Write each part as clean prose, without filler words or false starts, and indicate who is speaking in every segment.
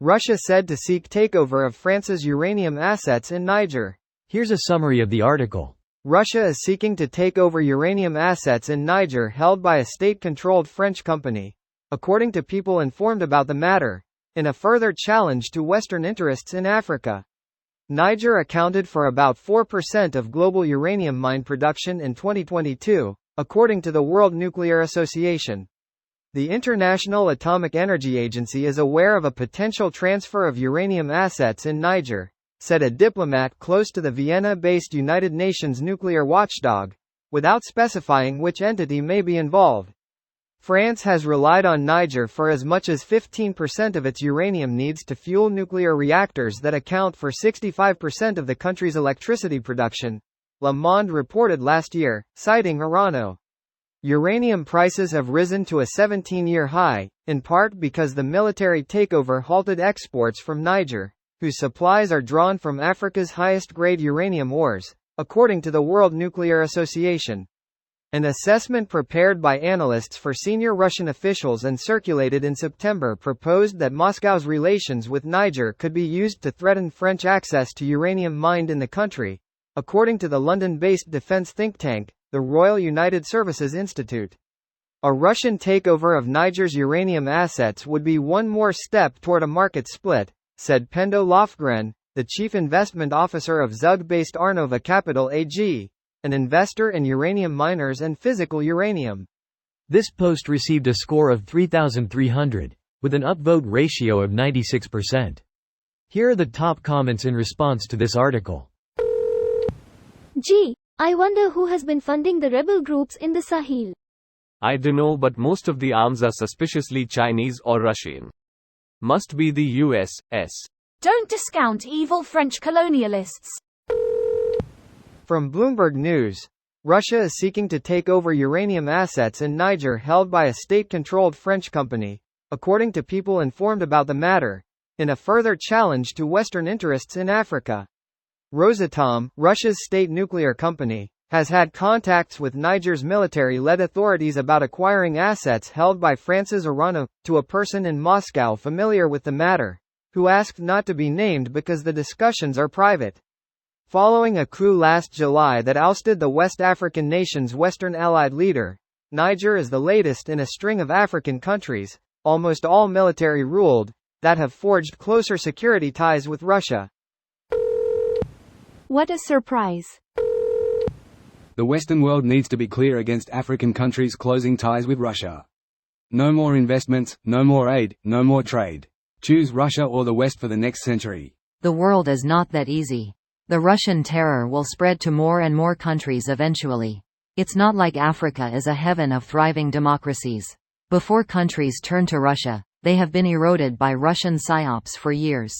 Speaker 1: Russia said to seek takeover of France's uranium assets in Niger.
Speaker 2: Here's a summary of the article.
Speaker 1: Russia is seeking to take over uranium assets in Niger held by a state-controlled French company, according to people informed about the matter, in a further challenge to Western interests in Africa. Niger accounted for about 4% of global uranium mine production in 2022, according to the World Nuclear Association. The International Atomic Energy Agency is aware of a potential transfer of uranium assets in Niger, said a diplomat close to the Vienna-based United Nations nuclear watchdog, without specifying which entity may be involved. France has relied on Niger for as much as 15% of its uranium needs to fuel nuclear reactors that account for 65% of the country's electricity production, Le Monde reported last year, citing Urano. Uranium prices have risen to a 17-year high, in part because the military takeover halted exports from Niger, whose supplies are drawn from Africa's highest-grade uranium ores, according to the World Nuclear Association. An assessment prepared by analysts for senior Russian officials and circulated in September proposed that Moscow's relations with Niger could be used to threaten French access to uranium mined in the country, according to the London-based defense think tank, the Royal United Services Institute. A Russian takeover of Niger's uranium assets would be one more step toward a market split, said Pendo Lofgren, the chief investment officer of Zug-based Arnova Capital AG, an investor in uranium miners and physical uranium.
Speaker 2: This post received a score of 3,300, with an upvote ratio of 96%. Here are the top comments in response to this article.
Speaker 3: Gee, I wonder who has been funding the rebel groups in the Sahel.
Speaker 4: I dunno, but most of the arms are suspiciously Chinese or Russian. Must be the US.
Speaker 5: Don't discount evil French colonialists.
Speaker 1: From Bloomberg News, Russia is seeking to take over uranium assets in Niger held by a state-controlled French company, according to people informed about the matter, in a further challenge to Western interests in Africa. Rosatom, Russia's state nuclear company, has had contacts with Niger's military-led authorities about acquiring assets held by France's Urano, to a person in Moscow familiar with the matter, who asked not to be named because the discussions are private. Following a coup last July that ousted the West African nation's Western Allied leader, Niger is the latest in a string of African countries, almost all military-ruled, that have forged closer security ties with Russia.
Speaker 3: What a surprise.
Speaker 6: The Western world needs to be clear against African countries closing ties with Russia. No more investments, no more aid, no more trade. Choose Russia or the West for the next century.
Speaker 7: The world is not that easy. The Russian terror will spread to more and more countries eventually. It's not like Africa is a heaven of thriving democracies. Before countries turn to Russia, they have been eroded by Russian psyops for years.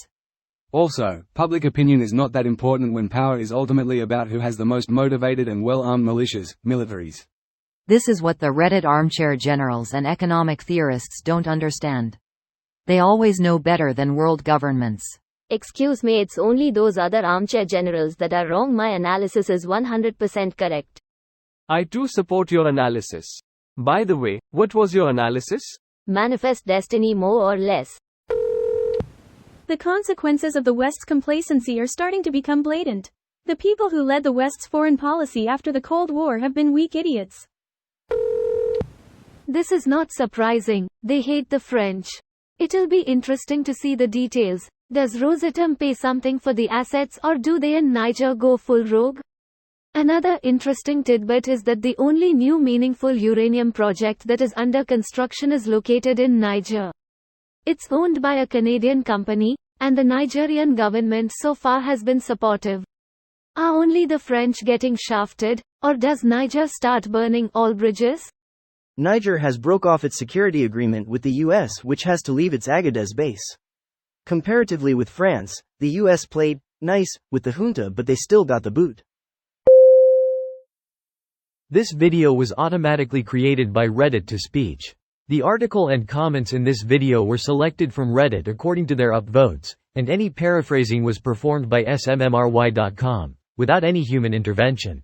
Speaker 6: Also, public opinion is not that important when power is ultimately about who has the most motivated and well-armed militias, militaries.
Speaker 7: This is what the Reddit armchair generals and economic theorists don't understand. They always know better than world governments.
Speaker 3: Excuse me, it's only those other armchair generals that are wrong. My analysis is 100% correct.
Speaker 4: I too support your analysis. By the way, what was your analysis?
Speaker 3: Manifest destiny, more or less.
Speaker 5: The consequences of the West's complacency are starting to become blatant. The people who led the West's foreign policy after the Cold War have been weak idiots.
Speaker 3: This is not surprising. They hate the French. It'll be interesting to see the details. Does Rosatom pay something for the assets, or do they in Niger go full rogue? Another interesting tidbit is that the only new meaningful uranium project that is under construction is located in Niger. It's owned by a Canadian company, and the Nigerian government so far has been supportive. Are only the French getting shafted, or does Niger start burning all bridges?
Speaker 8: Niger has broke off its security agreement with the US, which has to leave its Agadez base. Comparatively with France, the US played nice with the junta, but they still got the boot.
Speaker 2: This video was automatically created by Reddit to speech. The article and comments in this video were selected from Reddit according to their upvotes, and any paraphrasing was performed by smmry.com, without any human intervention.